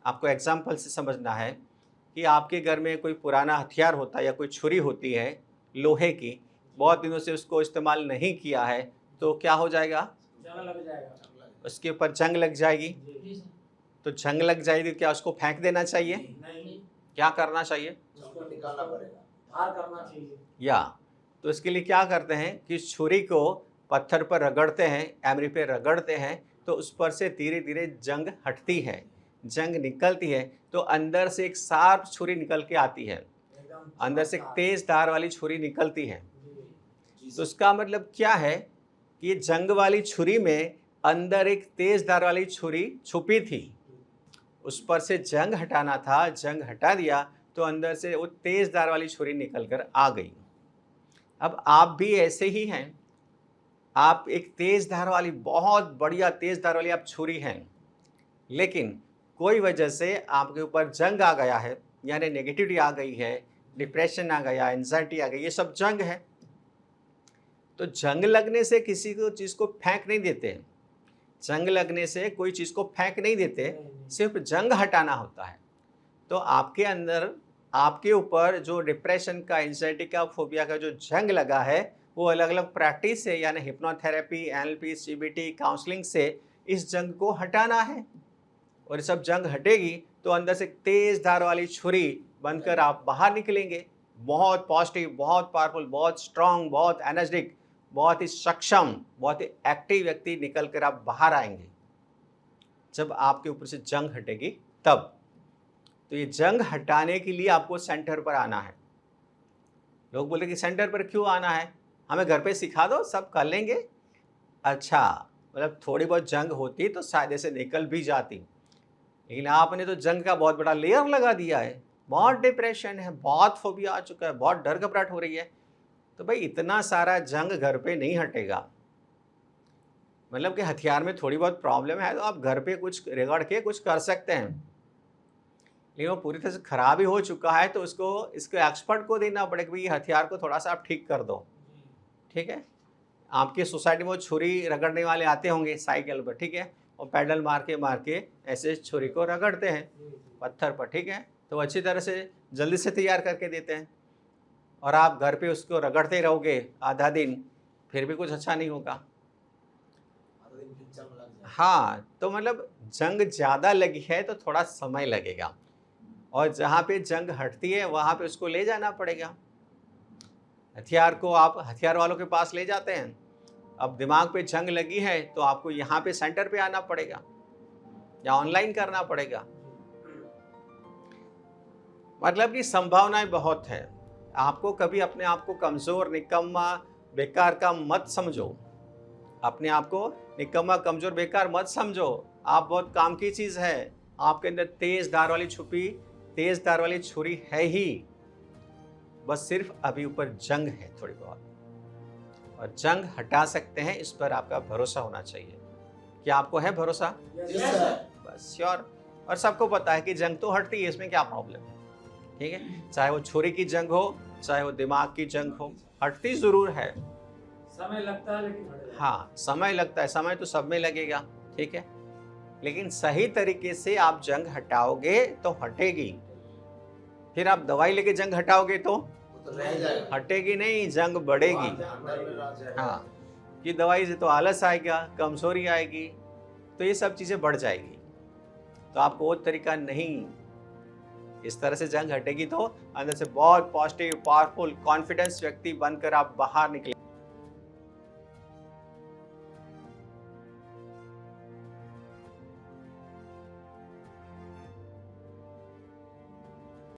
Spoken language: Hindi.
आपको एग्जाम्पल से समझना है कि आपके घर में कोई पुराना हथियार होता है या कोई छुरी होती है लोहे की, बहुत दिनों से उसको इस्तेमाल नहीं किया है, तो क्या हो जाएगा? जंग लग जाएगा। उसके ऊपर जंग लग जाएगी। जी। तो जंग लग जाएगी, क्या उसको फेंक देना चाहिए? नहीं, क्या करना चाहिए? उसको निकालना पड़ेगा, धार करना चाहिए। या तो इसके लिए क्या करते हैं कि छुरी को पत्थर पर रगड़ते हैं, एमरी पे रगड़ते हैं, तो उस पर से धीरे धीरे जंग हटती है, जंग निकलती है, तो अंदर से एक शार्प छुरी निकल के आती है, एकदम अंदर से एक चमकदार। तेज धार वाली छुरी निकलती है। जी। तो उसका मतलब क्या है कि ये जंग वाली छुरी में अंदर एक तेज धार वाली छुरी छुपी थी, उस पर से जंग हटाना था, जंग हटा दिया तो अंदर से वो तेज धार वाली छुरी निकल कर आ गई। अब आप भी ऐसे ही हैं, आप एक तेज धार वाली, बहुत बढ़िया तेज धार वाली आप छुरी हैं, लेकिन कोई वजह से आपके ऊपर जंग आ गया है, यानी नेगेटिविटी आ गई है, डिप्रेशन आ गया, एंजाइटी आ गई, ये सब जंग है। तो जंग लगने से किसी को चीज़ को फेंक नहीं देते, जंग लगने से कोई चीज़ को फेंक नहीं देते, सिर्फ जंग हटाना होता है। तो आपके अंदर, आपके ऊपर जो डिप्रेशन का, एंजाइटी का, फोबिया का जो जंग लगा है, वो अलग अलग प्रैक्टिस से, यानी हिप्नोथेरेपी, एनएलपी, सीबीटी, काउंसलिंग से इस जंग को हटाना है। और ये सब जंग हटेगी तो अंदर से तेज धार वाली छुरी बनकर आप बाहर निकलेंगे, बहुत पॉजिटिव, बहुत पावरफुल, बहुत स्ट्रांग, बहुत एनर्जेटिक, बहुत ही सक्षम, बहुत ही एक्टिव व्यक्ति निकल कर आप बाहर आएंगे जब आपके ऊपर से जंग हटेगी तब। तो ये जंग हटाने के लिए आपको सेंटर पर आना है। लोग बोले कि सेंटर पर क्यों आना है, हमें घर पे सिखा दो, सब कर लेंगे। अच्छा, मतलब थोड़ी बहुत जंग होती तो शायद से निकल भी जाती, लेकिन आपने तो जंग का बहुत बड़ा लेयर लगा दिया है, बहुत डिप्रेशन है, बहुत फोबिया आ चुका है, बहुत डर घबराहट हो रही है। तो भाई इतना सारा जंग घर पे नहीं हटेगा। मतलब कि हथियार में थोड़ी बहुत प्रॉब्लम है तो आप घर पे कुछ रगड़ के कुछ कर सकते हैं, लेकिन वो पूरी तरह से खराब ही हो चुका है तो उसको, इसको एक्सपर्ट को देना पड़ेगा कि ये हथियार को थोड़ा सा आप ठीक कर दो। ठीक है, आपकी सोसाइटी में वो छुरी रगड़ने वाले आते होंगे साइकिल पर, ठीक है, और पैडल मार के ऐसे छुरी को रगड़ते हैं पत्थर पर, ठीक है, तो अच्छी तरह से जल्दी से तैयार करके देते हैं। और आप घर पे उसको रगड़ते रहोगे आधा दिन, फिर भी कुछ अच्छा नहीं होगा। हाँ, तो मतलब जंग ज़्यादा लगी है तो थोड़ा समय लगेगा, और जहाँ पे जंग हटती है वहाँ पे उसको ले जाना पड़ेगा। हथियार को आप हथियार वालों के पास ले जाते हैं, अब दिमाग पे जंग लगी है तो आपको यहाँ पे सेंटर पे आना पड़ेगा या ऑनलाइन करना पड़ेगा। मतलब कि संभावनाएं बहुत है। आपको कभी अपने आप को कमज़ोर, निकम्मा, बेकार का मत समझो। अपने आप को निकम्मा, कमज़ोर, बेकार मत समझो। आप बहुत काम की चीज़ है। आपके अंदर तेज धार वाली छुरी है ही, बस सिर्फ अभी ऊपर जंग है थोड़ी बहुत, और जंग हटा सकते हैं, इस पर आपका भरोसा होना चाहिए। क्या आपको है भरोसा? Yes sir. बस श्योर। और सबको पता है कि जंग तो हटती है, इसमें क्या प्रॉब्लम है। ठीक है, चाहे वो छुरी की जंग हो, चाहे वो दिमाग की जंग हो, हटती जरूर है। समय लगता है लेकिन हट जाता है। हाँ, समय लगता है, समय तो सब में लगेगा, ठीक है, लेकिन सही तरीके से आप जंग हटाओगे तो हटेगी। फिर आप दवाई लेके जंग हटाओगे तो हटेगी नहीं, जंग बढ़ेगी। हाँ, ये दवाई से तो आलस आएगा, कमजोरी आएगी, तो ये सब चीजें बढ़ जाएगी। तो आपको वो तरीका नहीं, इस तरह से जंग हटेगी तो अंदर से बहुत पॉजिटिव, पावरफुल, कॉन्फिडेंस व्यक्ति बनकर आप बाहर निकले।